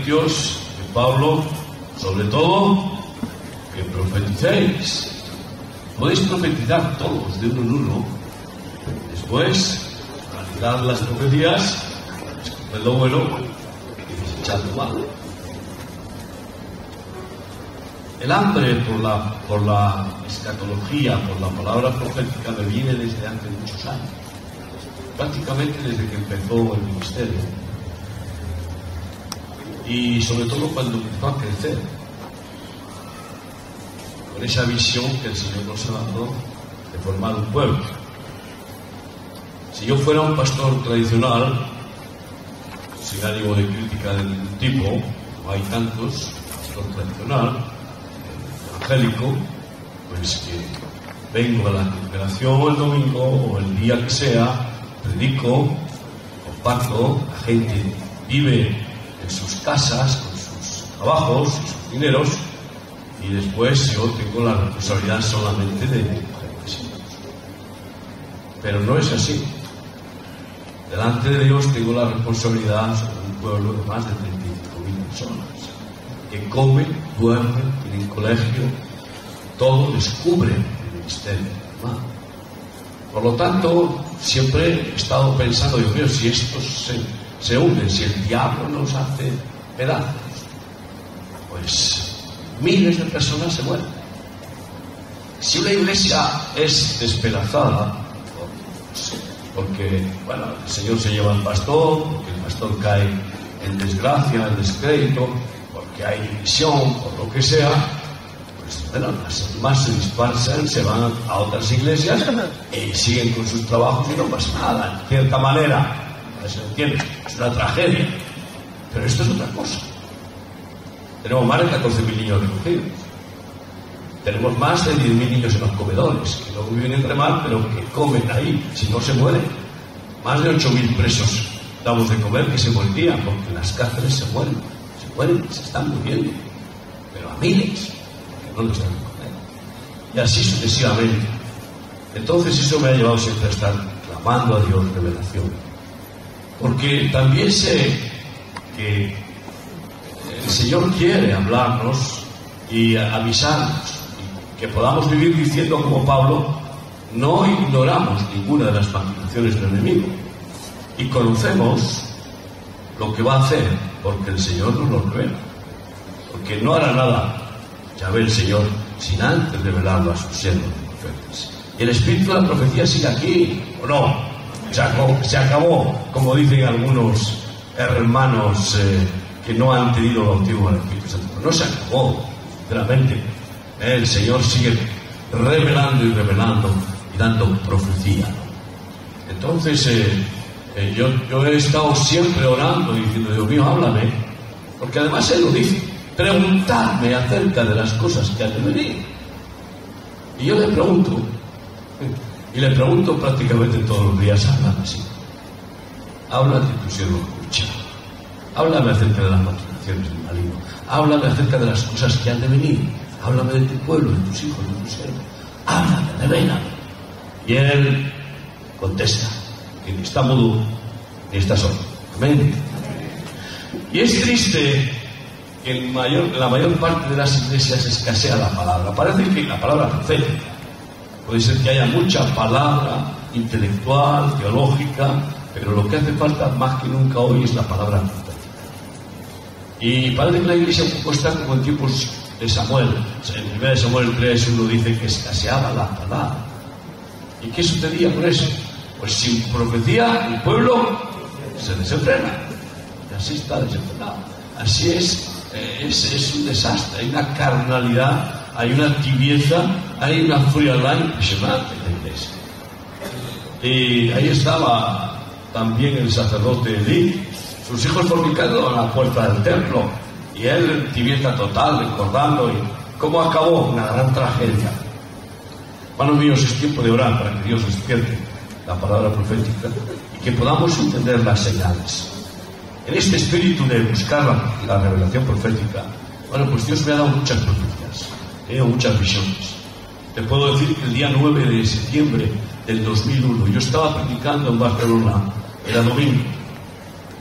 Dios, de Pablo, sobre todo, que profeticéis. Podéis profetizar todos de uno en uno. Después, analizar las profecías, escoger lo bueno y desechar lo malo. El hambre por la escatología, por la palabra profética, me viene desde hace muchos años. Prácticamente desde que empezó el ministerio. Y sobre todo cuando empezó a crecer, con esa visión que el Señor nos ha dado de formar un pueblo. Si yo fuera un pastor tradicional, sin ánimo de crítica de ningún tipo, no hay tantos, pastor tradicional, evangélico, pues que vengo a la congregación el domingo o el día que sea, predico, comparto, la gente vive en sus casas, con sus trabajos y sus dineros, y después yo tengo la responsabilidad solamente de mis hijos. Pero no es así. Delante de Dios tengo la responsabilidad sobre un pueblo de más de 35.000 personas que comen, duermen, tienen colegio, todo les cubre el ministerio. Por lo tanto, siempre he estado pensando, Dios mío, si estos se unen, si el diablo nos hace pedazos, pues miles de personas se mueren. Si una iglesia es despedazada, porque, bueno, el Señor se lleva al pastor, porque el pastor cae en desgracia, en descrédito, porque hay división, por lo que sea, pues, bueno, las almas se dispersan, se van a otras iglesias y siguen con sus trabajos y no pasa nada, en cierta manera. ¿Se entiende? Es una tragedia. Pero esto es otra cosa. Tenemos más de 14.000 niños recogidos. Tenemos más de 10.000 niños en los comedores, que no viven entre mal, pero que comen ahí, si no se mueren. Más de 8.000 presos damos de comer que se morirían, porque en las cárceles se mueren, se están muriendo. Pero a miles, que no les dan de comer. Y así sucesivamente. Entonces eso me ha llevado siempre a estar clamando a Dios revelación. Porque también sé que el Señor quiere hablarnos y avisarnos, y que podamos vivir diciendo como Pablo, no ignoramos ninguna de las maquinaciones del enemigo y conocemos lo que va a hacer, porque el Señor nos lo revela, porque no hará nada, ya ve el Señor, sin antes revelarlo a sus siervos y profetas. Y el espíritu de la profecía sigue aquí, ¿o no? Se acabó, como dicen algunos hermanos que no han tenido el bautismo del Espíritu Santo. No se acabó, sinceramente. El Señor sigue revelando y revelando y dando profecía. Entonces, yo he estado siempre orando y diciendo, Dios mío, háblame. Porque además Él lo dice, preguntarme acerca de las cosas que han de venir. Y yo le pregunto, prácticamente todos los días, háblame así. Háblame de tu siervo escucha. Háblame acerca de las maquinaciones del maligno. Háblame acerca de las cosas que han de venir. Háblame de tu pueblo, de tus hijos, de tu siervo. Háblame, revélame. Y él contesta, que ni está mudo, ni está solo. Amén. Y es triste que en la mayor parte de las iglesias escasea la palabra. Parece que la palabra profética. Puede ser que haya mucha palabra intelectual, teológica, pero lo que hace falta más que nunca hoy es la palabra profética. Y parece que la iglesia un poco está como en tiempos de Samuel. En 1 Samuel 3:1 dice que escaseaba la palabra. ¿Y qué sucedía con eso? Pues sin profecía el pueblo se desenfrena. Y así está desenfrenado. Así es un desastre. Hay una carnalidad, hay una tibieza, hay una frialdad impresionante en la iglesia. Y ahí estaba también el sacerdote Elí, sus hijos fornicando a la puerta del templo, y él en tibieza total, recordando, y cómo acabó, una gran tragedia. Hermanos míos, es tiempo de orar para que Dios despierte la palabra profética y que podamos entender las señales. En este espíritu de buscar la revelación profética, bueno, pues Dios me ha dado muchas profecías. Tengo muchas visiones. Te puedo decir que el día 9 de septiembre del 2001 yo estaba predicando en Barcelona, era domingo.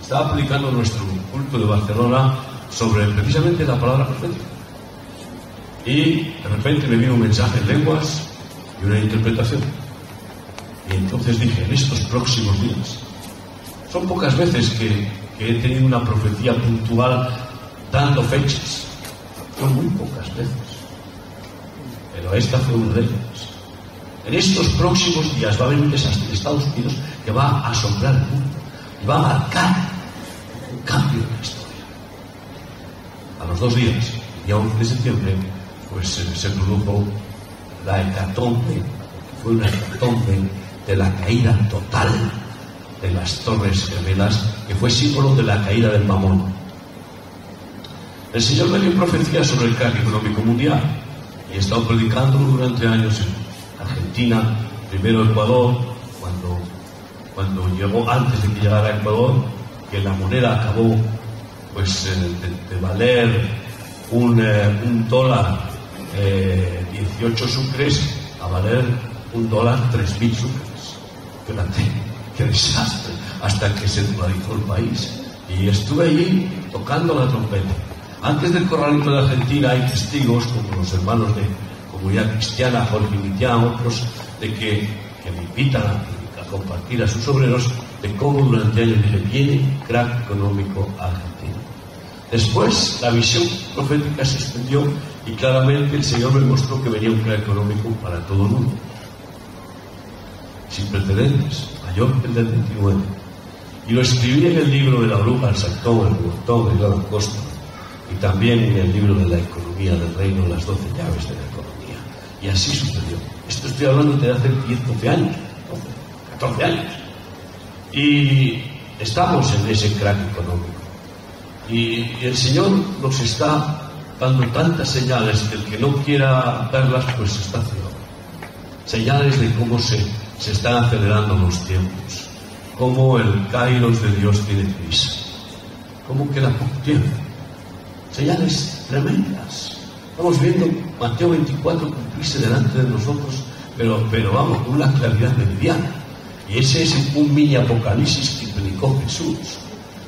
Estaba predicando nuestro culto de Barcelona sobre precisamente la palabra profética. Y de repente me vino un mensaje en lenguas y una interpretación. Y entonces dije, en estos próximos días, son pocas veces que he tenido una profecía puntual dando fechas, son muy pocas veces, pero esta fue una de ellas. En estos próximos días va a haber un desastre de Estados Unidos que va a asombrar el mundo y va a marcar un cambio en la historia. A los 2 días, el día 11 de septiembre, pues se produjo la hecatombe, fue una hecatombe de la caída total de las Torres Gemelas, que fue símbolo de la caída del Mamón. El Señor me dio profecía sobre el crack económico mundial y he estado predicando durante años en Argentina, primero Ecuador, cuando llegó, antes de que llegara a Ecuador, que la moneda acabó pues de valer un dólar 18 sucres a valer un dólar 3.000 sucres. Fíjate, qué desastre, hasta que se dolarizó el país. Y estuve allí tocando la trompeta. Antes del corralito de Argentina hay testigos, como los hermanos de Comunidad Cristiana, Jorge Mitián, otros, de que me invitan a compartir a sus obreros de cómo durante años le viene crack económico a Argentina. Después la visión profética se extendió y claramente el Señor me mostró que venía un crack económico para todo el mundo, sin precedentes, mayor que el del 29. Y lo escribí en el libro de la bruja, el saltón, el botón, el gran costo, y también en el libro de la economía del reino, las 12 llaves de la economía. Y así sucedió. Esto estoy hablando de hace 10, 12 años, 14 años. Y estamos en ese crack económico. Y el Señor nos está dando tantas señales que el que no quiera verlas, pues se está ciego. Señales de cómo se están acelerando los tiempos, cómo el kairos de Dios tiene prisa, cómo queda poco tiempo. Señales tremendas. Estamos viendo Mateo 24 cumplirse delante de nosotros, pero vamos, con una claridad meridiana. Y ese es un mini apocalipsis que predicó Jesús.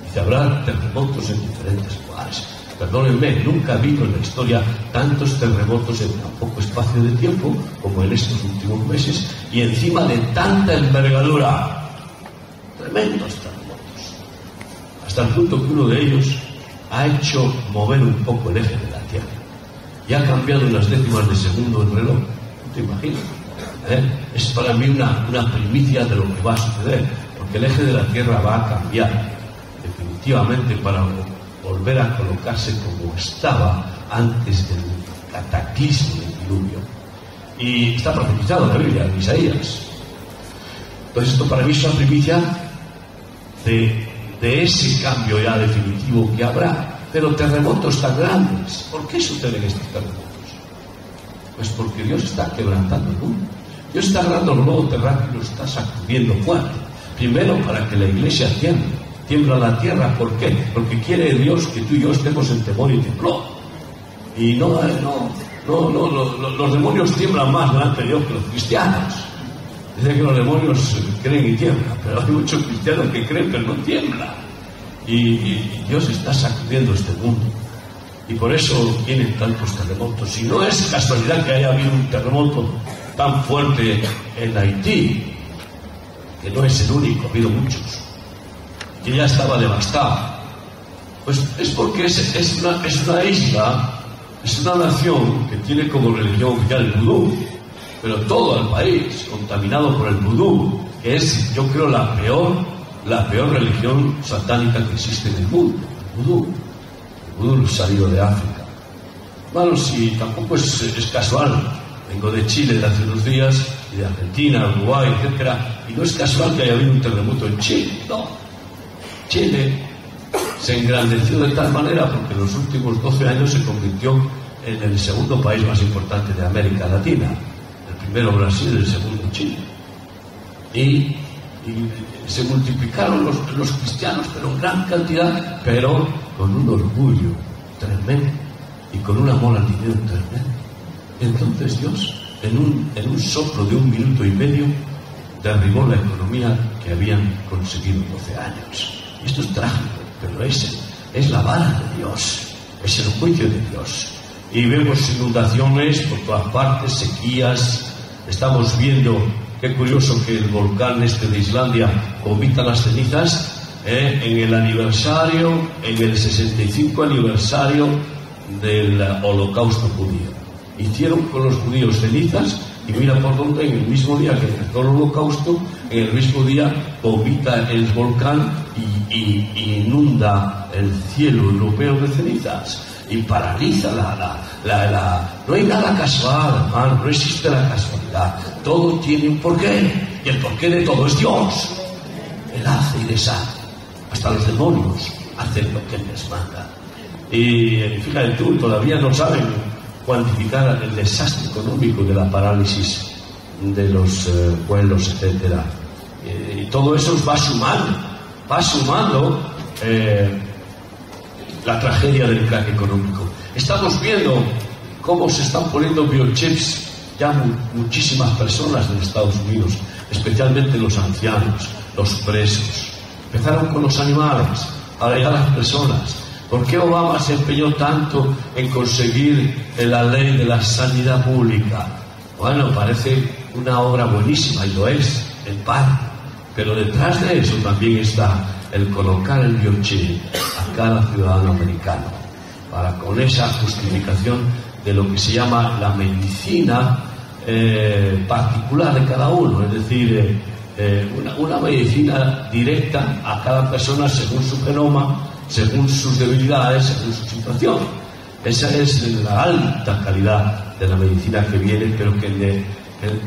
Dice, habrá terremotos en diferentes lugares. Perdónenme, nunca ha habido en la historia tantos terremotos en tan poco espacio de tiempo como en estos últimos meses, y encima de tanta envergadura. Tremendos terremotos. Hasta el punto que uno de ellos ha hecho mover un poco el eje de la Tierra y ha cambiado unas décimas de segundo el reloj. ¿No te imaginas? Es para mí una primicia de lo que va a suceder, porque el eje de la Tierra va a cambiar definitivamente para volver a colocarse como estaba antes del cataclismo del diluvio. Y está profetizado en la Biblia, en Isaías. Entonces esto para mí es una primicia de ese cambio ya definitivo que habrá. Pero terremotos tan grandes, ¿por qué suceden estos terremotos? Pues porque Dios está quebrantando el mundo. Dios está agarrando el globo terráqueo y lo está sacudiendo fuerte. Primero para que la iglesia tiembla la tierra. ¿Por qué? Porque quiere Dios que tú y yo estemos en temor y temblor. Y no, los demonios tiemblan más delante de Dios que los cristianos. Dicen que los demonios creen y tiemblan, pero hay muchos cristianos que creen pero no tiemblan. Y Dios está sacudiendo este mundo. Y por eso vienen tantos terremotos. Y no es casualidad que haya habido un terremoto tan fuerte en Haití, que no es el único, ha habido muchos, que ya estaba devastada. Pues es porque es una isla, es una nación que tiene como religión oficial el vudú, pero todo el país contaminado por el vudú, que es, yo creo, la peor religión satánica que existe en el mundo, el vudú. El vudú salido de África. Bueno, si tampoco es casual. Vengo de Chile de hace unos días, y de Argentina, Uruguay, etcétera, y no es casual que haya habido un terremoto en Chile, no. Chile se engrandeció de tal manera porque en los últimos 12 años se convirtió en el segundo país más importante de América Latina. El primero Brasil, el segundo Chile. Y se multiplicaron los cristianos, pero en gran cantidad, pero con un orgullo tremendo y con un amor al dinero tremendo. Entonces Dios, en un soplo de 1 minuto y medio, derribó la economía que habían conseguido 12 años. Esto es trágico, pero es la vara de Dios. es el juicio de Dios. Y vemos inundaciones por todas partes, sequías. Estamos viendo, qué curioso que el volcán este de Islandia vomita las cenizas en el aniversario, en el 65 aniversario del Holocausto judío. Hicieron con los judíos cenizas y mira por dónde, en el mismo día que empezó el Holocausto, en el mismo día vomita el volcán y inunda el cielo europeo de cenizas y paraliza no hay nada casual, hermano, no existe la casualidad, todo tiene un porqué, y el porqué de todo es Dios. Él hace y deshace, hasta los demonios hacen lo que Él les manda. Y fíjate tú, todavía no saben cuantificar el desastre económico de la parálisis de los vuelos, etcétera. Y todo eso va sumando la tragedia del crack económico. Estamos viendo cómo se están poniendo biochips ya muchísimas personas en Estados Unidos, especialmente los ancianos, los presos. Empezaron con los animales, ahora ya las personas. ¿Por qué Obama se empeñó tanto en conseguir la ley de la sanidad pública? Bueno, parece una obra buenísima, y lo es, en parte. Pero detrás de eso también está el colocar el biochip a cada ciudadano americano, para con esa justificación de lo que se llama la medicina particular de cada uno, es decir, una medicina directa a cada persona según su genoma, según sus debilidades, según su situación. Esa es la alta calidad de la medicina que viene, pero que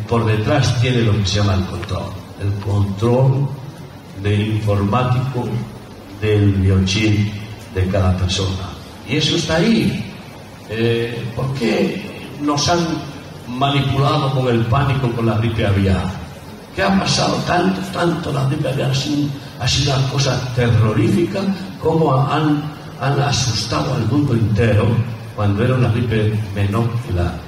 por detrás tiene lo que se llama el control informático del biochip de cada persona. Y eso está ahí. ¿Por qué nos han manipulado con el pánico, con la gripe aviar? ¿Qué ha pasado tanto la gripe aviar? Ha sido una cosa terrorífica, como han asustado al mundo entero cuando era una gripe menor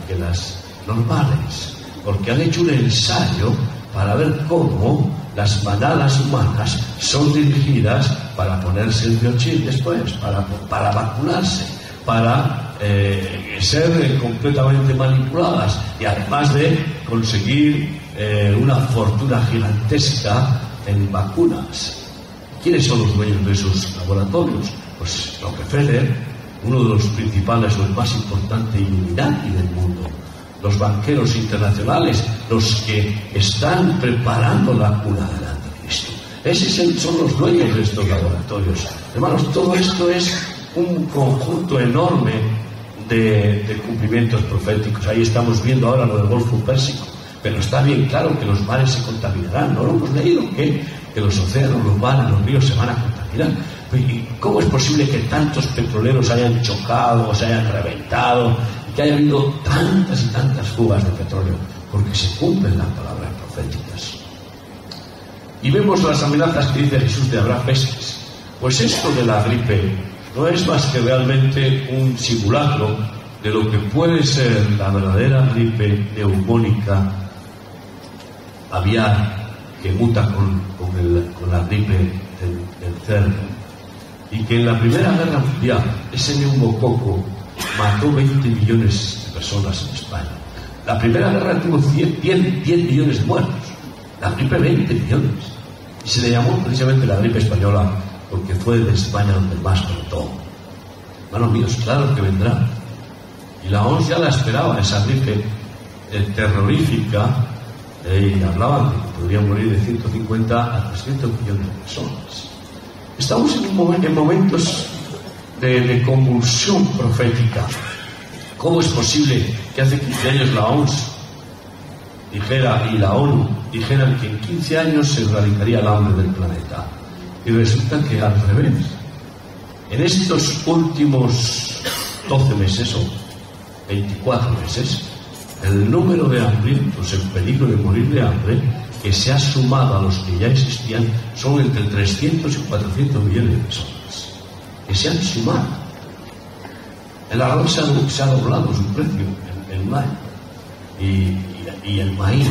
que las normales, porque han hecho un ensayo para ver cómo las manadas humanas son dirigidas para ponerse el biochip después, para vacunarse, para ser completamente manipuladas, y además de conseguir una fortuna gigantesca en vacunas. ¿Quiénes son los dueños de esos laboratorios? Pues Rockefeller, uno de los principales, los más importantes Illuminati del mundo. Los banqueros internacionales, los que están preparando la cura del anticristo. Esos son los dueños de estos laboratorios. Hermanos, todo esto es un conjunto enorme de cumplimientos proféticos. Ahí estamos viendo ahora lo del Golfo Pérsico, pero está bien claro que los mares se contaminarán. ¿No lo hemos leído? Que los océanos, los mares, los ríos se van a contaminar. ¿Y cómo es posible que tantos petroleros hayan chocado, se hayan reventado, y que haya habido tantas y tantas fugas de petróleo? Porque se cumplen las palabras proféticas. Y vemos las amenazas que dice Jesús de habrá pestes. Pues esto de la gripe no es más que realmente un simulacro de lo que puede ser la verdadera gripe neumónica aviar, que muta con la gripe del cerdo, y que en la Primera Guerra Mundial ese neumococo mató 20 millones de personas en España. La Primera Guerra tuvo 10 millones de muertos, la gripe 20 millones, y se le llamó precisamente la gripe española porque fue de España donde más brotó. Hermanos míos, claro que vendrá, y la OMS ya la esperaba, esa gripe terrorífica, y hablaban de que podrían morir de 150 a 300 millones de personas. Estamos en momentos de convulsión profética. ¿Cómo es posible que hace 15 años la OMS dijera, y la ONU dijeran, que en 15 años se erradicaría el hambre del planeta? Y resulta que al revés. En estos últimos 12 meses o 24 meses, el número de hambrientos en peligro de morir de hambre, que se ha sumado a los que ya existían, son entre 300 y 400 millones de personas que se han sumado. El arroz se ha doblado su precio en mayo, y el maíz,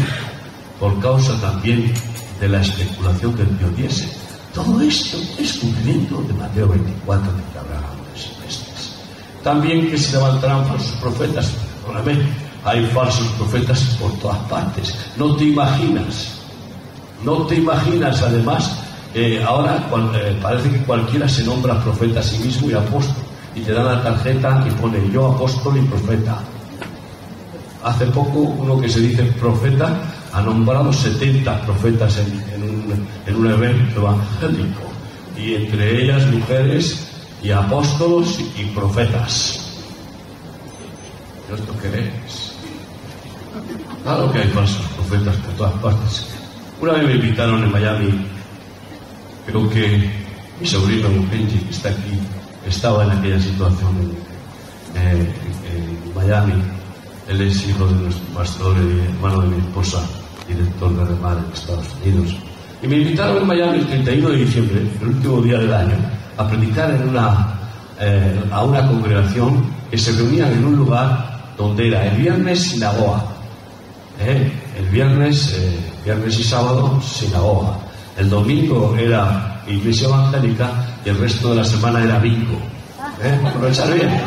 por causa también de la especulación del biodiesel. Todo esto es cumplimiento de Mateo 24, de que habrá hambres y pestes. También que se levantarán falsos profetas. Perdóname, hay falsos profetas por todas partes. No te imaginas además, ahora parece que cualquiera se nombra profeta a sí mismo y apóstol, y te dan la tarjeta y pone yo apóstol y profeta. Hace poco uno que se dice profeta ha nombrado 70 profetas en un evento evangélico, y entre ellas mujeres y apóstolos y profetas. ¿Esto qué es? Claro que hay falsos profetas por todas partes. Una vez me invitaron en Miami, creo que mi sobrino Benji, que está aquí, estaba en aquella situación en Miami. Él es hijo de nuestro pastor y hermano de mi esposa, director de Remar en Estados Unidos. Y me invitaron en Miami el 31 de diciembre, el último día del año, a predicar a una congregación que se reunían en un lugar donde era el viernes sinagoga, el viernes y sábado sinagoga, el domingo era iglesia evangélica y el resto de la semana era bingo. Aprovechar bien.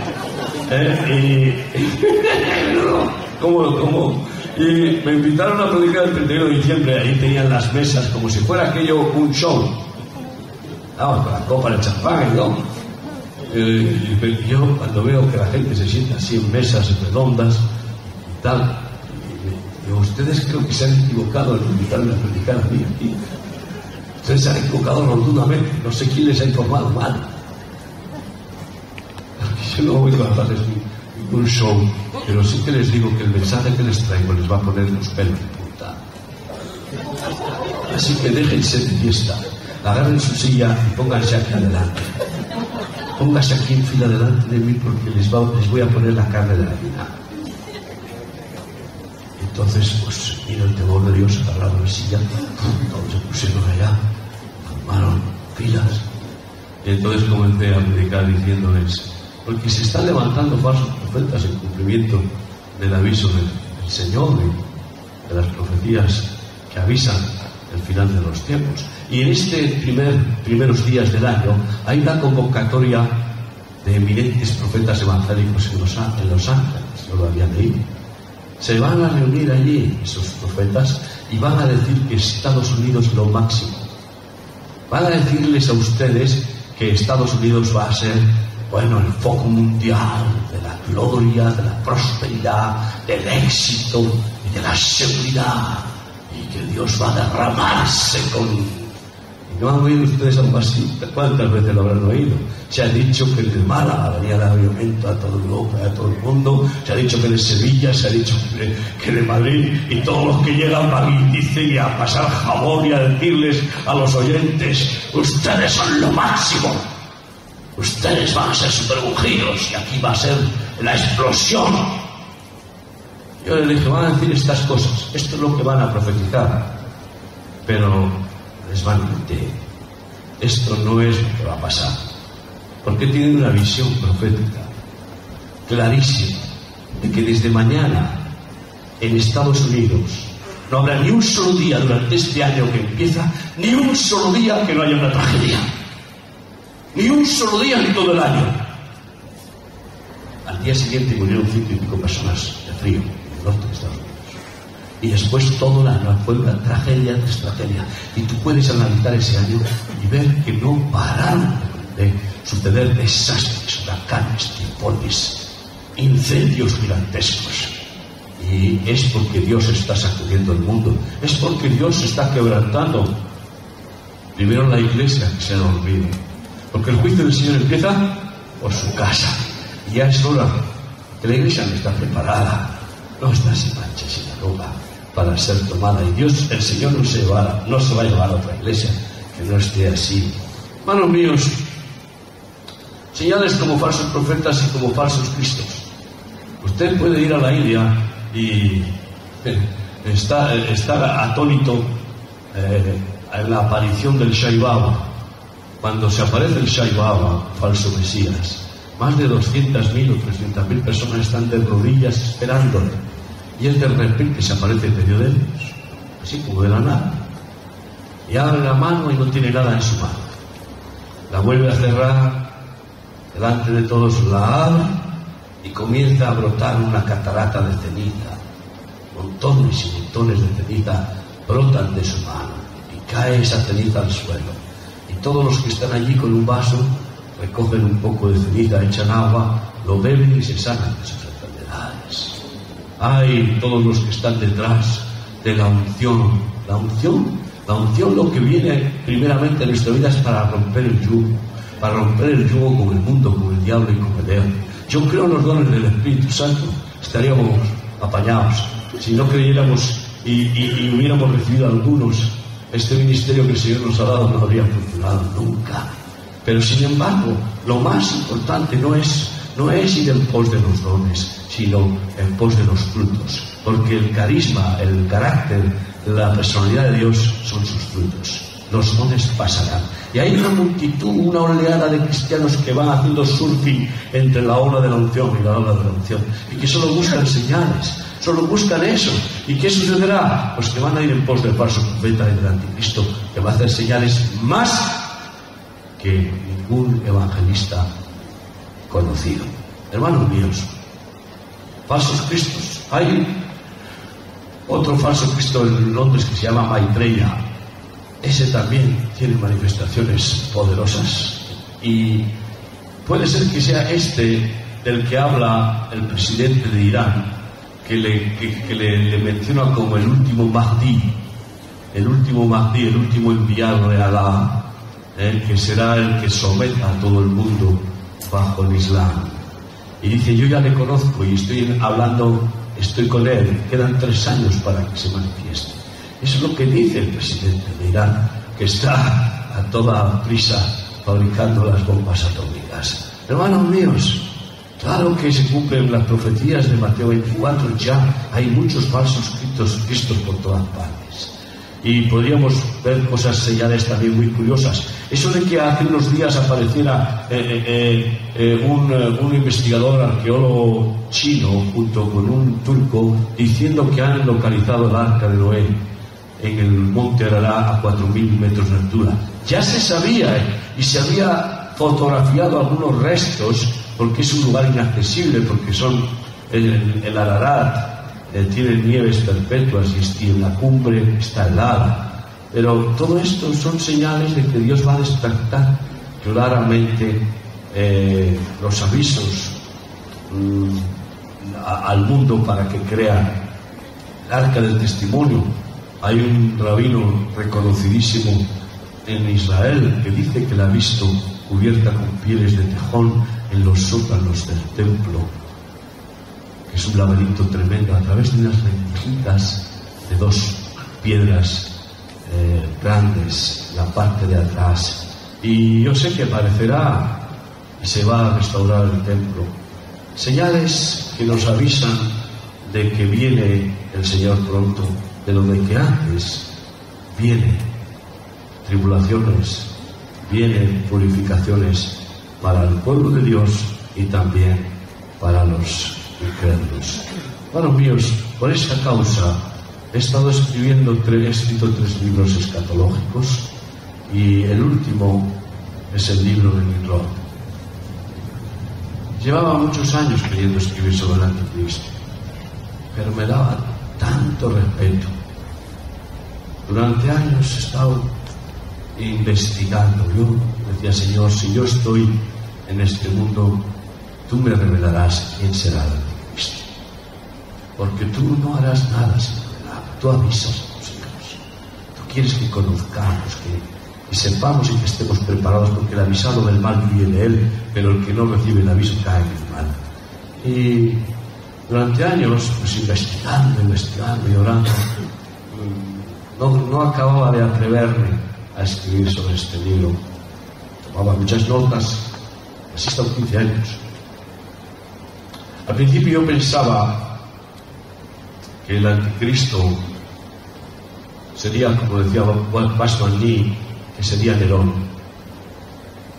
Y me invitaron a predicar el 31 de diciembre. Ahí tenían las mesas como si fuera aquello un show, con la copa de champán, ¿no? Y yo cuando veo que la gente se sienta así en mesas redondas y tal, digo, ustedes creo que se han equivocado al invitarme a predicar a mí aquí. Ustedes se han equivocado rotundamente. No sé quién les ha informado mal. Yo no voy a darles un show, pero sí que les digo que el mensaje que les traigo les va a poner los pelos de punta. Así que déjense de fiesta, agarren su silla y pónganse aquí adelante. Pónganse aquí en fila delante de mí porque les voy a poner la carne de la gallina. Entonces, pues, vino el temor de Dios, agarraron la silla, todos se pusieron allá, formaron filas. Y entonces comencé a predicar diciéndoles: porque se están levantando falsos profetas en cumplimiento del aviso del Señor, de las profecías que avisan el final de los tiempos. Y en este primeros días del año hay una convocatoria de eminentes profetas evangélicos en Los Ángeles. Yo lo había leído. Se van a reunir allí esos profetas y van a decir que Estados Unidos es lo máximo. Van a decirles a ustedes que Estados Unidos va a ser, bueno, el foco mundial de la gloria, de la prosperidad, del éxito y de la seguridad, y que Dios va a derramarse con... ¿No han oído ustedes algo así? ¿Cuántas veces lo habrán oído? Se ha dicho que de Málaga venía el avivamiento a toda Europa, a todo el mundo. Se ha dicho que de Sevilla, se ha dicho que de Madrid, y todos los que llegan van y dicen, y a pasar jabón y a decirles a los oyentes: ustedes son lo máximo. Ustedes van a ser super ungidos y aquí va a ser la explosión. Yo les dije: van a decir estas cosas, esto es lo que van a profetizar, pero les van a mentir. Esto no es lo que va a pasar, porque tienen una visión profética clarísima de que desde mañana en Estados Unidos no habrá ni un solo día durante este año que empieza, ni un solo día que no haya una tragedia. Ni un solo día en todo el año. Al día siguiente murieron 100 y pico personas de frío en el norte de Estados Unidos. Y después todo el año fue una tragedia tras tragedia. Y tú puedes analizar ese año y ver que no pararon de suceder desastres, huracanes, tifones, incendios gigantescos. Y es porque Dios está sacudiendo el mundo. Es porque Dios está quebrantando primero la iglesia, que se ha dormido. Porque el juicio del Señor empieza por su casa. Y ya es hora que la iglesia no está preparada, no está sin mancha, sin arruga, para ser tomada. Y Dios, el Señor, no se va a llevar a otra iglesia que no esté así. Hermanos míos, señales como falsos profetas y como falsos cristos. Usted puede ir a la India y estar atónito en la aparición del Sai Baba. Cuando se aparece el Sai Baba, falso Mesías, más de 200.000 o 300.000 personas están de rodillas esperándole. Y él de repente se aparece en medio de ellos, así como de la nada. Y abre la mano y no tiene nada en su mano. La vuelve a cerrar delante de todos, la abre y comienza a brotar una catarata de ceniza. Montones y montones de ceniza brotan de su mano y cae esa ceniza al suelo. Y todos los que están allí con un vaso recogen un poco de ceniza, echan agua, lo beben y se sanan de sus enfermedades. Ay, todos los que están detrás de la unción. La unción lo que viene primeramente en nuestra vida es para romper el yugo con el mundo, con el diablo y con el demonio. Yo creo en los dones del Espíritu Santo, estaríamos apañados. Si no creyéramos y hubiéramos recibido algunos, este ministerio que el Señor nos ha dado no habría funcionado nunca. Pero sin embargo, lo más importante no es ir en pos de los dones, sino en pos de los frutos. Porque el carisma, el carácter, la personalidad de Dios son sus frutos. Los dones pasarán. Y hay una multitud, una oleada de cristianos que van haciendo surfing entre la ola de la unción y la ola de la unción. Y que solo buscan señales, solo buscan eso. ¿Y qué sucederá? Pues que van a ir en pos del falso profeta y del anticristo, que va a hacer señales más que ningún evangelista conocido. Hermanos míos, falsos cristos. Hay otro falso cristo en Londres que se llama Maitreya. Ese también tiene manifestaciones poderosas y puede ser que sea este del que habla el presidente de Irán, que le menciona como el último Mahdi, el último enviado de Alá, que será el que someta a todo el mundo bajo el Islam. Y dice, yo ya le conozco y estoy con él, quedan 3 años para que se manifieste. Eso es lo que dice el presidente de Irán, que está a toda prisa fabricando las bombas atómicas. Hermanos míos, claro que se cumplen las profecías de Mateo 24, ya hay muchos falsos cristos por todas partes. Y podríamos ver cosas señales también muy curiosas. Eso de que hace unos días apareciera un investigador arqueólogo chino junto con un turco diciendo que han localizado el arca de Noé en el monte Ararat a 4.000 metros de altura. Ya se sabía y se había fotografiado algunos restos porque es un lugar inaccesible, porque son el Ararat tiene nieves perpetuas y en la cumbre está helada. Pero todo esto son señales de que Dios va a despertar claramente los avisos al mundo para que crea el arca del testimonio. Hay un rabino reconocidísimo en Israel que dice que la ha visto cubierta con pieles de tejón en los sótanos del templo. Es un laberinto tremendo a través de unas rendijitas de 2 piedras grandes, la parte de atrás. Y yo sé que aparecerá y se va a restaurar el templo. Señales que nos avisan de que viene el Señor pronto, pero de que antes vienen tribulaciones, vienen purificaciones para el pueblo de Dios y también para los incrédulos. Hermanos míos, por esta causa he estado escrito 3 libros escatológicos y el último es el libro de Nimrod. Llevaba muchos años queriendo escribir sobre el anticristo, pero me daba tanto respeto. Durante años he estado investigando. Yo decía, Señor, si yo estoy en este mundo, tú me revelarás quién será el anticristo, porque tú no harás nada sin revelar. Tú avisas a tus hijos, tú quieres que conozcamos, que sepamos y que estemos preparados, porque el avisado del mal vive de él, pero el que no recibe el aviso cae en el mal. Y durante años, pues investigando y orando, no acababa de atreverme a escribir sobre este libro. Tomaba muchas notas, así hasta 15 años. Al principio yo pensaba que el anticristo sería, como decía Basman Lee, que sería Nerón.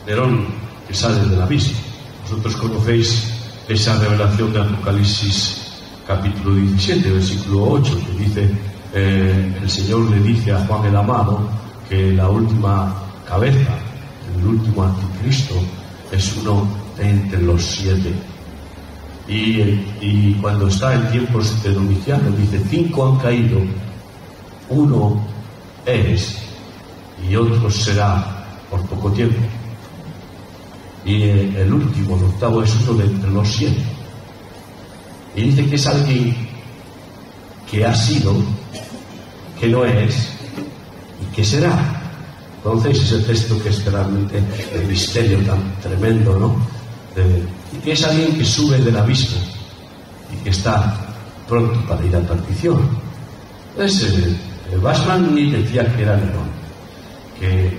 Nerón, que sale del abismo. Vosotros conocéis esa revelación de Apocalipsis capítulo 17, versículo 8, que dice, el Señor le dice a Juan el Amado que la última cabeza, el último anticristo, es uno de entre los 7. Y cuando está en tiempos de Domiciano, dice: 5 han caído, uno es y otro será por poco tiempo. Y el último, el octavo, es uno de entre los 7. Y dice que es alguien que ha sido, que no es y que será. Entonces ese texto que es realmente el misterio tan tremendo, ¿no? Y que es alguien que sube del abismo y que está pronto para ir a perdición. Entonces Wassmann ni decía que era Nerón, que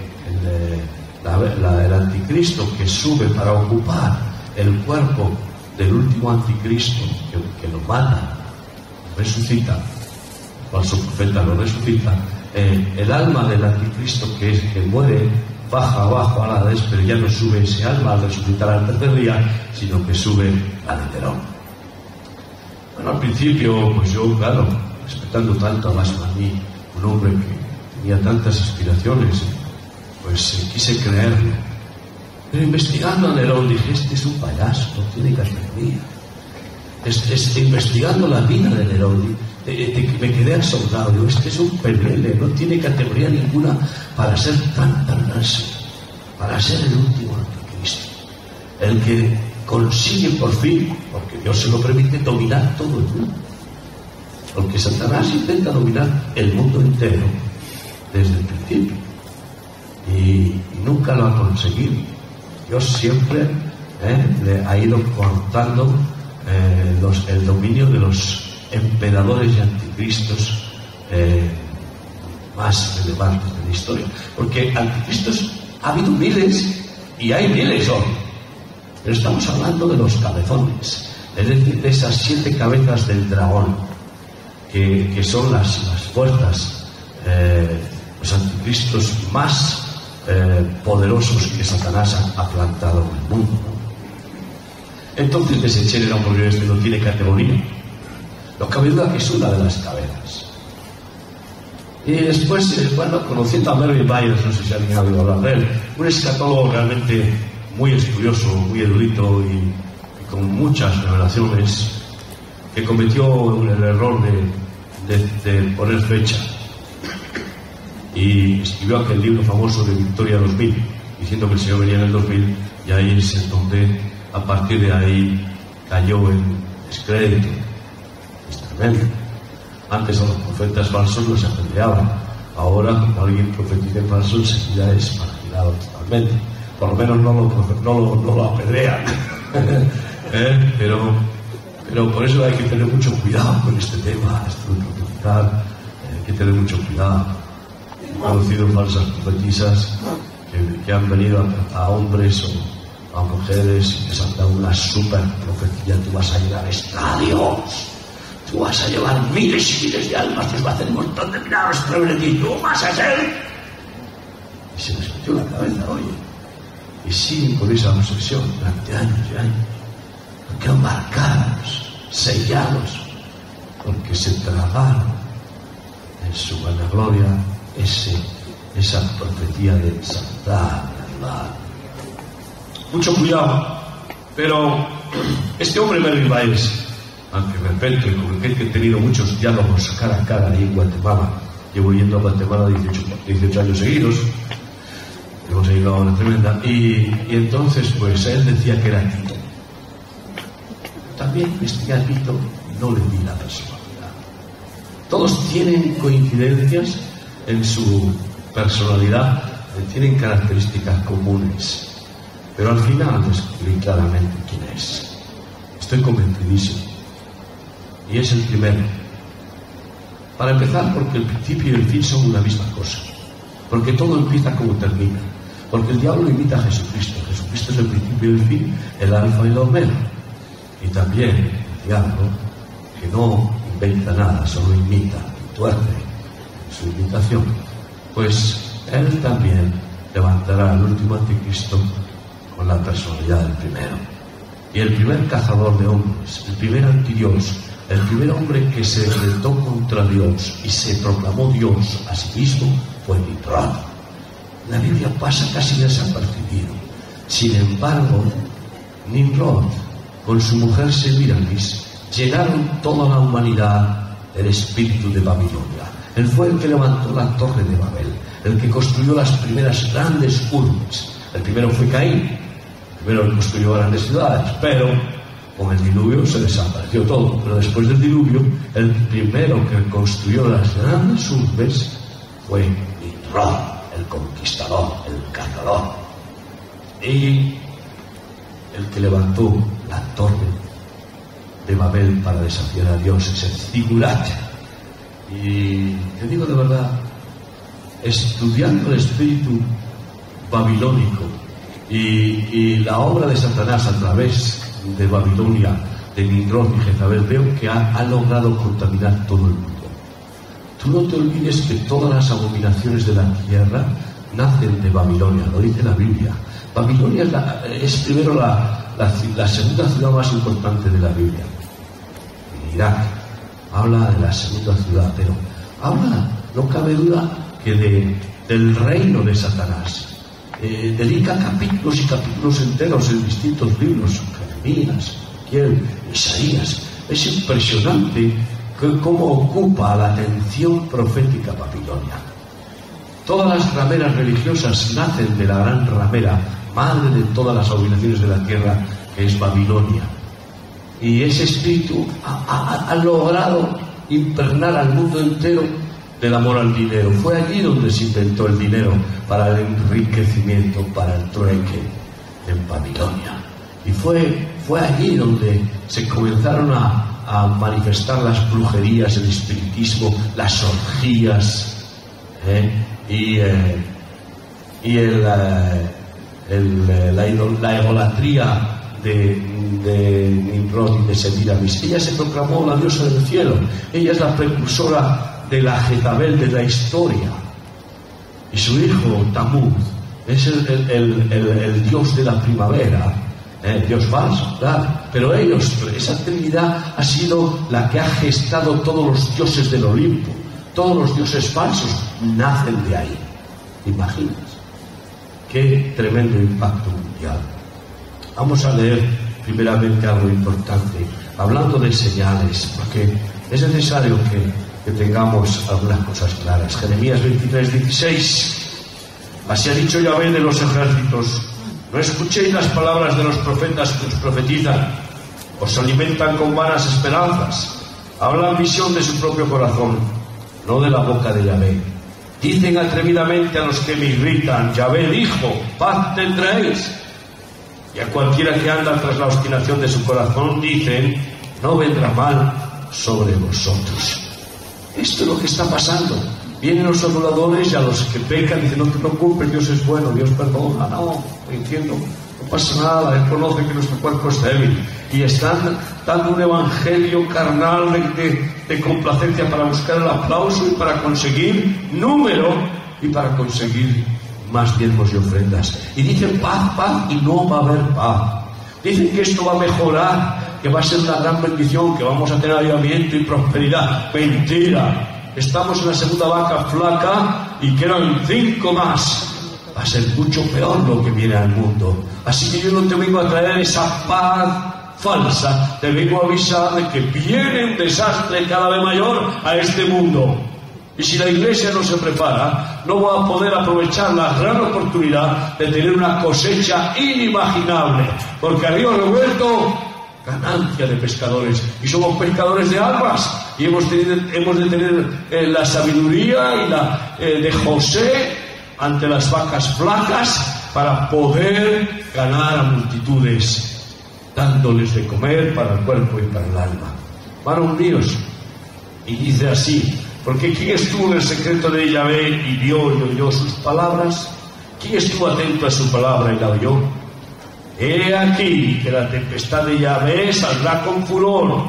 el anticristo que sube para ocupar el cuerpo del último anticristo, que lo mata, resucita, el falso profeta lo resucita, el alma del anticristo que muere baja abajo a la vez, pero ya no sube ese alma al resucitar al tercer día, sino que sube a Nerón. Bueno, al principio, pues yo, claro, respetando tanto a Wassmann, un hombre que tenía tantas inspiraciones, pues quise creerlo. Pero investigando a Nerón dije: este es un payaso, no tiene categoría. Investigando la vida de Nerón, me quedé asombrado. Digo: este es un pelele, no tiene categoría ninguna para ser tan perverso, para ser el último anticristo, el que consigue por fin, porque Dios se lo permite, dominar todo el mundo. Porque Satanás intenta dominar el mundo entero desde el principio y nunca lo ha conseguido. Dios siempre le ha ido cortando el dominio de los emperadores y anticristos más relevantes de la historia. Porque anticristos ha habido miles y hay miles hoy. Pero estamos hablando de los cabezones, es decir, de esas 7 cabezas del dragón, que son las fuerzas, los anticristos más poderosos que Satanás ha plantado en el mundo. Entonces deseché el hombre este, no tiene categoría. Lo que duda que es una de las cabezas. Y después, bueno, conociendo a Mervyn Byers, no sé si alguien ha oído hablar de él, un escatólogo realmente muy estudioso, muy erudito y con muchas revelaciones, que cometió el error de poner fecha. Y escribió aquel libro famoso de Victoria 2000, diciendo que el Señor venía en el 2000, y ahí es donde, a partir de ahí, cayó en descrédito. Es tremendo. Antes a los profetas falsos los apedreaban. Ahora, cuando alguien profetiza falso, enseguida es marginado totalmente. Por lo menos no lo apedrean. Pero por eso hay que tener mucho cuidado con este tema, esto de profetizar. Hay que tener mucho cuidado. He conocido falsas profetisas que han venido a hombres o a mujeres y les han dado una super profecía: tú vas a llegar a estadios, tú vas a llevar miles y miles de almas, te vas a hacer un montón de milagros, y tú vas a ser. Y se les metió la cabeza, oye, y siguen con esa obsesión durante años y años, porque han marcados, sellados, porque se tragaron en su vanagloria esa profecía de exaltar, ¿verdad? Mucho cuidado. Pero este hombre Mervyn Byers, aunque respeto y con el que he tenido muchos diálogos cara a cara ahí en Guatemala, llevo yendo a Guatemala 18 años seguidos, hemos llegado a una tremenda, y entonces pues él decía que era Tito. También investigué a Tito y no le di la personalidad. Todos tienen coincidencias en su personalidad, tienen características comunes, pero al final descubrí claramente quién es. Estoy convencidísimo. Y es el primero. Para empezar, porque el principio y el fin son una misma cosa. Porque todo empieza como termina. Porque el diablo imita a Jesucristo. Jesucristo es el principio y el fin, el alfa y el omega. Y también el diablo, que no inventa nada, solo imita y tuerce su imitación, pues él también levantará al último anticristo con la personalidad del primero. Y el primer cazador de hombres, el primer antidios, el primer hombre que se retó contra Dios y se proclamó Dios a sí mismo, fue Nimrod. La Biblia pasa casi desapercibido. Sin embargo, Nimrod con su mujer Semíramis, llenaron toda la humanidad el espíritu de Babilonia. Él fue el que levantó la torre de Babel, el que construyó las primeras grandes urbes. El primero fue Caín, primero construyó grandes ciudades, pero con el diluvio se desapareció todo. Pero después del diluvio, el primero que construyó las grandes urbes fue Nimrod, el conquistador, el cazador. Y el que levantó la torre de Babel para desafiar a Dios es el Zigurat. Y te digo de verdad, estudiando el espíritu babilónico y la obra de Satanás a través de Babilonia, de Nimrod y Jezabel, veo que ha logrado contaminar todo el mundo. Tú no te olvides que todas las abominaciones de la tierra nacen de Babilonia, lo dice la Biblia. Babilonia es primero la segunda ciudad más importante de la Biblia. En Irak habla de la segunda ciudad, pero habla, no cabe duda, que del reino de Satanás. Dedica capítulos y capítulos enteros en distintos libros, Jeremías, Isaías. Es impresionante cómo ocupa la atención profética Babilonia. Todas las rameras religiosas nacen de la gran ramera, madre de todas las abominaciones de la tierra, que es Babilonia. Y ese espíritu ha logrado impregnar al mundo entero del amor al dinero. Fue allí donde se inventó el dinero para el enriquecimiento, para el trueque, en Babilonia. Y fue allí donde se comenzaron a manifestar las brujerías, el espiritismo, las orgías, la idolatría de Nimrod y de Semíramis. Ella se proclamó la diosa del cielo. Ella es la precursora de la Jezabel de la historia. Y su hijo Tamuz es el dios de la primavera, dios falso, claro. Pero esa Trinidad ha sido la que ha gestado todos los dioses del Olimpo. Todos los dioses falsos nacen de ahí. ¿Imaginas? Qué tremendo impacto mundial. Vamos a leer primeramente algo importante, hablando de señales, porque es necesario que tengamos algunas cosas claras. Jeremías 23:16. Así ha dicho Yahvé de los ejércitos: no escuchéis las palabras de los profetas que os profetizan, os alimentan con vanas esperanzas, hablan visión de su propio corazón, no de la boca de Yahvé. Dicen atrevidamente a los que me irritan: Yahvé dijo, paz tendréis. Y a cualquiera que anda tras la obstinación de su corazón dicen: no vendrá mal sobre vosotros. Esto es lo que está pasando. Vienen los aduladores y a los que pecan dicen: no te preocupes, Dios es bueno, Dios perdona. No, entiendo, no pasa nada, Él conoce que nuestro cuerpo es débil. Y están dando un evangelio carnal de complacencia para buscar el aplauso y para conseguir número y para conseguir más diezmos y ofrendas. Y dicen paz, paz, y no va a haber paz. Dicen que esto va a mejorar, que va a ser una gran bendición, que vamos a tener avivamiento y prosperidad. Mentira. Estamos en la segunda vaca flaca y quedan 5 más. Va a ser mucho peor lo que viene al mundo. Así que yo no te vengo a traer esa paz falsa, te vengo a avisar de que viene un desastre cada vez mayor a este mundo. Y si la iglesia no se prepara, no va a poder aprovechar la gran oportunidad de tener una cosecha inimaginable, porque a río revuelto, ganancia de pescadores, y somos pescadores de almas, y hemos de tener la sabiduría y de José ante las vacas flacas para poder ganar a multitudes, dándoles de comer para el cuerpo y para el alma. Varones míos, y dice así: porque ¿quién estuvo en el secreto de Yahvé y vio y oyó sus palabras? ¿Quién estuvo atento a su palabra y la oyó? He aquí que la tempestad de Yahvé saldrá con furor,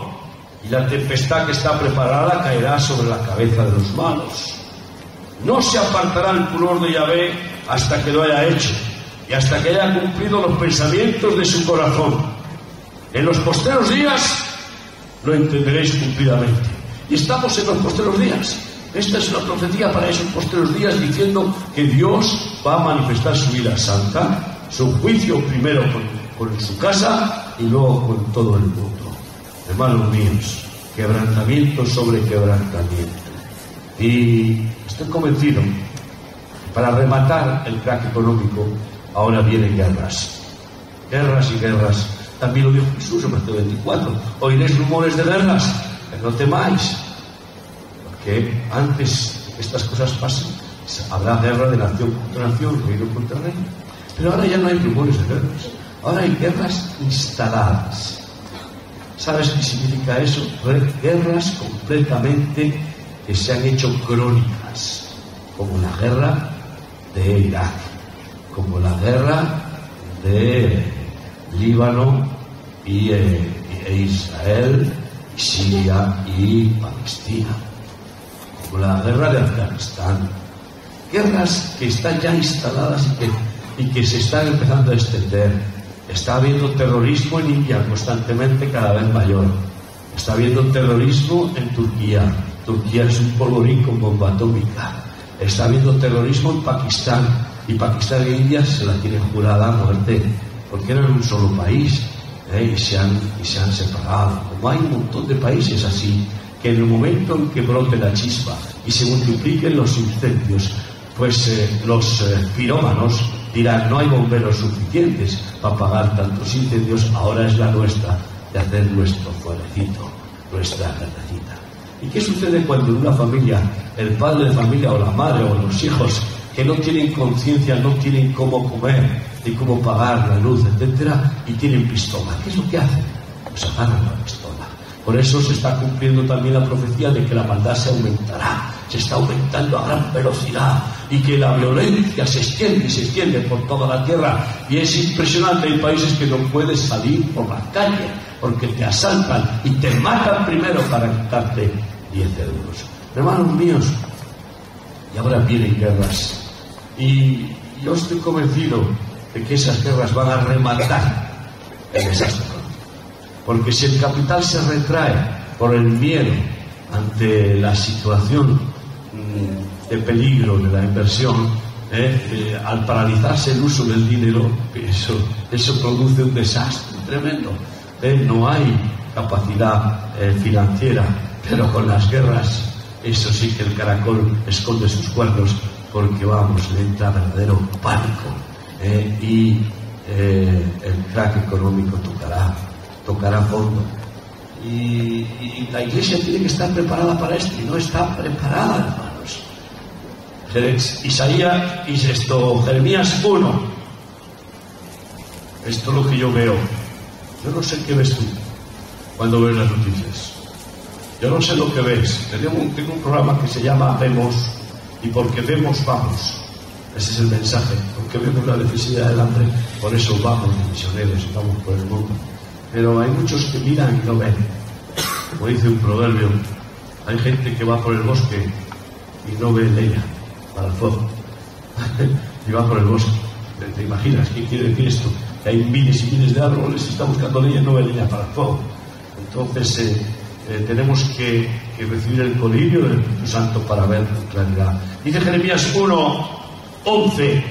y la tempestad que está preparada caerá sobre la cabeza de los malos. No se apartará el furor de Yahvé hasta que lo haya hecho, y hasta que haya cumplido los pensamientos de su corazón. En los postreros días lo entenderéis cumplidamente. Y estamos en los postreros días. Esta es una profecía para esos postreros días, diciendo que Dios va a manifestar su ira santa, su juicio primero con su casa y luego con todo el mundo. Hermanos míos, quebrantamiento sobre quebrantamiento. Y estoy convencido que para rematar el crack económico ahora vienen guerras. Guerras y guerras. También lo dijo Jesús en Mateo 24. Oiréis rumores de guerras, pero no temáis. Porque antes de que estas cosas pasen, habrá guerra de nación contra nación, reino contra reino. Pero ahora ya no hay rumores de guerras. Ahora hay guerras instaladas. ¿Sabes qué significa eso? Guerras completamente que se han hecho crónicas, como la guerra de Irak, como la guerra de Líbano e Israel, y Siria y Palestina, como la guerra de Afganistán. Guerras que están ya instaladas y que se están empezando a extender. Está habiendo terrorismo en India constantemente, cada vez mayor. Está habiendo terrorismo en Turquía. Turquía es un polvorín con bomba atómica. Está habiendo terrorismo en Pakistán. Y Pakistán e India se la tienen jurada a muerte, porque eran un solo país, y se han separado. Como hay un montón de países así, que en el momento en que brote la chispa y se multipliquen los incendios, pues los pirómanos dirán: no hay bomberos suficientes para apagar tantos incendios, ahora es la nuestra de hacer nuestro fueguecito, nuestra guerrita. ¿Y qué sucede cuando en una familia, el padre de familia o la madre o los hijos, que no tienen conciencia, no tienen cómo comer, ni cómo pagar la luz, etcétera, y tienen pistola? ¿Qué es lo que hacen? Pues agarran la pistola. Por eso se está cumpliendo también la profecía de que la maldad se aumentará, se está aumentando a gran velocidad, y que la violencia se extiende y se extiende por toda la tierra. Y es impresionante, hay países que no puedes salir por la calle porque te asaltan y te matan primero para quitarte 10 euros. Hermanos míos, y ahora vienen guerras, y yo estoy convencido de que esas guerras van a rematar el desastre. Porque si el capital se retrae por el miedo ante la situación de peligro de la inversión, al paralizarse el uso del dinero, eso produce un desastre tremendo. No hay capacidad financiera, pero con las guerras, eso sí que el caracol esconde sus cuernos, porque le entra verdadero pánico, y el crack económico tocará fondo. Y la Iglesia tiene que estar preparada para esto, y no está preparada, hermanos. Jeremías 1. Esto es lo que yo veo. Yo no sé qué ves tú cuando ves las noticias. Yo no sé lo que ves. Tengo un programa que se llama Vemos, y porque vemos, vamos. Ese es el mensaje. Porque vemos la necesidad del hambre, por eso vamos de misioneros y vamos por el mundo. Pero hay muchos que miran y no ven. Como dice un proverbio, hay gente que va por el bosque y no ve leña para el fuego. Y va por el bosque. ¿Te imaginas qué quiere decir esto? Que hay miles y miles de árboles y está buscando leña y no ve leña para el fuego. Entonces tenemos que recibir el colirio del Espíritu Santo para ver con claridad. Dice Jeremías 1:11,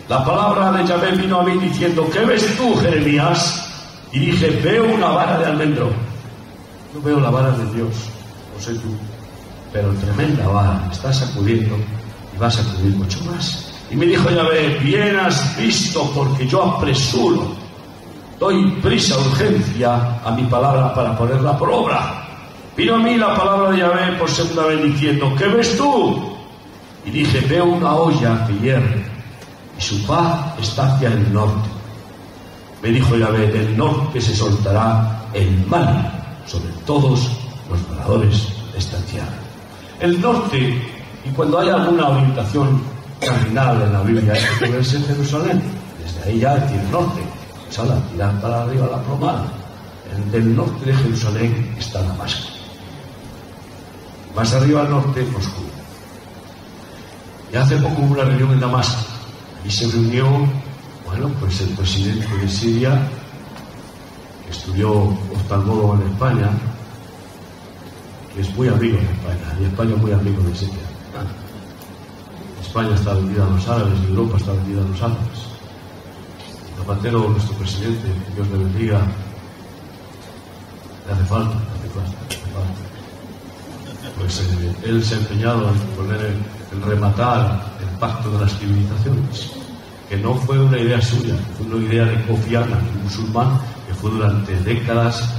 la palabra de Yahvé vino a mí diciendo: ¿qué ves tú, Jeremías? Y dije: veo una vara de almendro. Yo veo la vara de Dios, no sé tú, pero tremenda vara, está sacudiendo y va a sacudir mucho más. Y me dijo Yahvé: bien has visto, porque yo apresuro, doy prisa, urgencia a mi palabra para ponerla por obra. Vino a mí la palabra de Yahvé por segunda vez diciendo: ¿qué ves tú? Y dije: veo una olla que hierve, y su paz está hacia el norte. Me dijo Yahvé: del norte se soltará el mal sobre todos los moradores de esta tierra. El norte, y cuando hay alguna orientación cardinal en la Biblia, hay que verse en Jerusalén. Desde ahí ya tiene el norte, tirar para arriba la plomada. Del norte de Jerusalén está Damasco. Más arriba al norte, Moscú. Y hace poco hubo una reunión en Damasco. Y se reunió, pues el presidente de Siria, que estudió oftalmólogo en España, que es muy amigo de España, y España es muy amigo de Siria. España está vendida a los árabes, y Europa está vendida a los árabes. Zapatero, nuestro presidente, que Dios le bendiga, le hace falta. Pues él se ha empeñado en rematar el pacto de las civilizaciones, que no fue una idea suya, fue una idea de Kofi Annan, un musulmán que fue durante décadas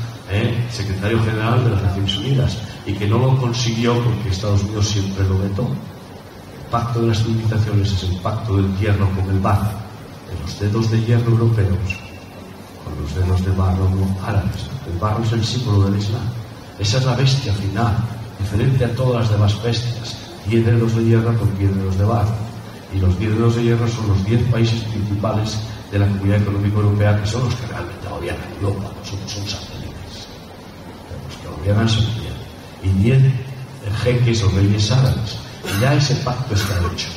secretario general de las Naciones Unidas, y que no lo consiguió porque Estados Unidos siempre lo vetó. El pacto de las civilizaciones es el pacto del hierro con el barro, de los dedos de hierro europeos con los dedos de barro árabes. El barro es el símbolo del Islam. Esa es la bestia final, diferente a todas las demás bestias. 10 dedos de hierro con 10 dedos de barro. Y los 10 dedos de hierro son los 10 países principales de la Comunidad Económica Europea, que son los que realmente gobiernan Europa. Nosotros somos satélites. Los que gobiernan son 10. Y 10 jeques o reyes árabes. Y ya ese pacto está hecho.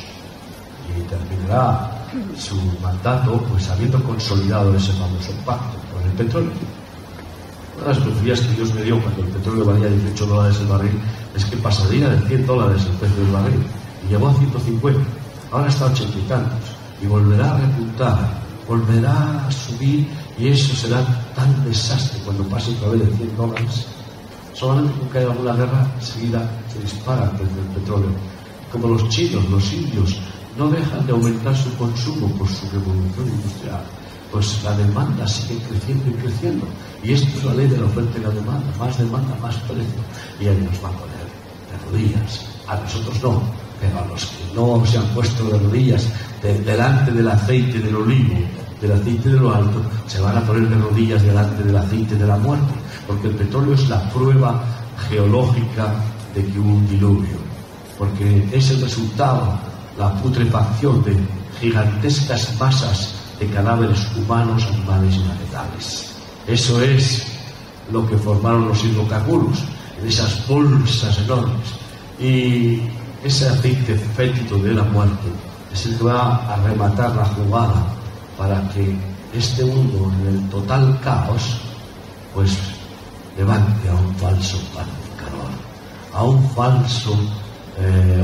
Y terminará su mandato pues habiendo consolidado ese famoso pacto con el petróleo. Una de las profecías que Dios me dio cuando el petróleo valía $18 el barril es que pasaría de $100 el precio del barril, y llegó a 150, ahora está a 80 y tantos, y volverá a repuntar, volverá a subir, y eso será tan desastre cuando pase otra vez de $100. Solamente con que haya alguna guerra, enseguida se dispara el precio del petróleo. Como los chinos, los indios, no dejan de aumentar su consumo por su revolución industrial, pues la demanda sigue creciendo y creciendo. Y esto es la ley de la oferta y la demanda. Más demanda, más precio. Y él nos va a poner de rodillas. A nosotros no, pero a los que no se han puesto de rodillas delante del aceite del olivo, del aceite de lo alto, se van a poner de rodillas delante del aceite de la muerte. Porque el petróleo es la prueba geológica de que hubo un diluvio. Porque es el resultado, la putrefacción de gigantescas masas de cadáveres humanos, animales y vegetales. Eso es lo que formaron los hidrocarburos, en esas bolsas enormes. Y ese aceite fétido de la muerte es el que va a rematar la jugada para que este mundo, en el total caos, pues levante a un falso planificador, a un falso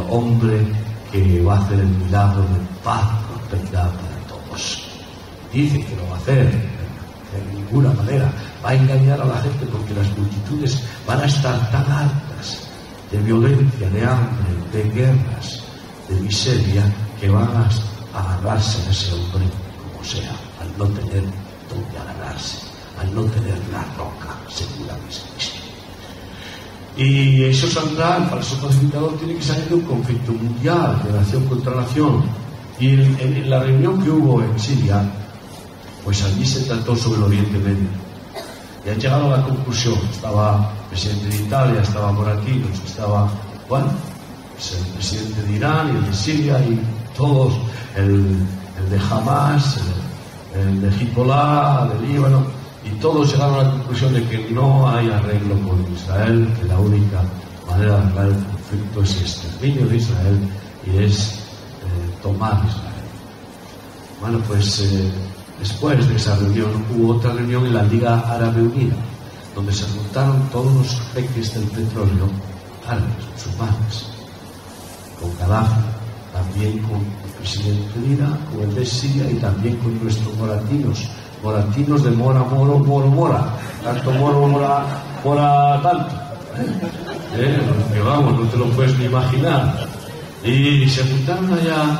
hombre que va a hacer el milagro de paz y prosperidad para todos. Dice que lo va a hacer, de ninguna manera va a engañar a la gente, porque las multitudes van a estar tan hartas de violencia, de hambre, de guerras, de miseria, que van a agarrarse a ese hombre como sea, al no tener donde agarrarse, al no tener la roca segura que es Cristo. Y eso saldrá, el falso pacificador tiene que salir de un conflicto mundial, de nación contra nación. Y en la reunión que hubo en Siria, pues allí se trató sobre el Oriente Medio. Y han llegado a la conclusión, estaba el presidente de Italia, estaba Moratinos, estaba, bueno, pues el presidente de Irán y el de Siria y todos, el de Hamas, el de Hezbollah, el de Líbano, y todos llegaron a la conclusión de que no hay arreglo con Israel, que la única manera de arreglar el conflicto es el exterminio de Israel y es tomar Israel. Bueno, pues después de esa reunión hubo otra reunión en la Liga Árabe Unida, donde se juntaron todos los jeques del petróleo árabes, musulmanes, con Gaddafi, también con el presidente de Irán, con el de Siria y también con nuestros moratinos de mora, tanto mora tanto, que vamos, no te lo puedes ni imaginar. Y se juntaron allá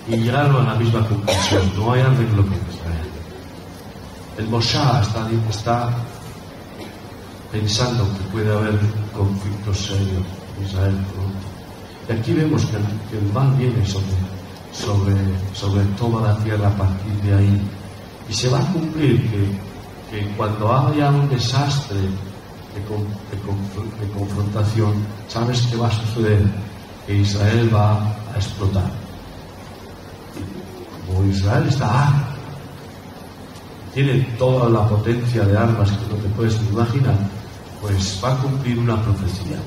y llegaron a la misma conclusión: no hay arreglo con Israel. El Mossad está pensando que puede haber conflictos serios en Israel pronto. Y aquí vemos que el mal viene sobre toda la tierra a partir de ahí. Y se va a cumplir que cuando haya un desastre de confrontación, ¿sabes qué va a suceder? Que Israel va a explotar. Como Israel está armado, tiene toda la potencia de armas que no te puedes imaginar, pues va a cumplir una profecía.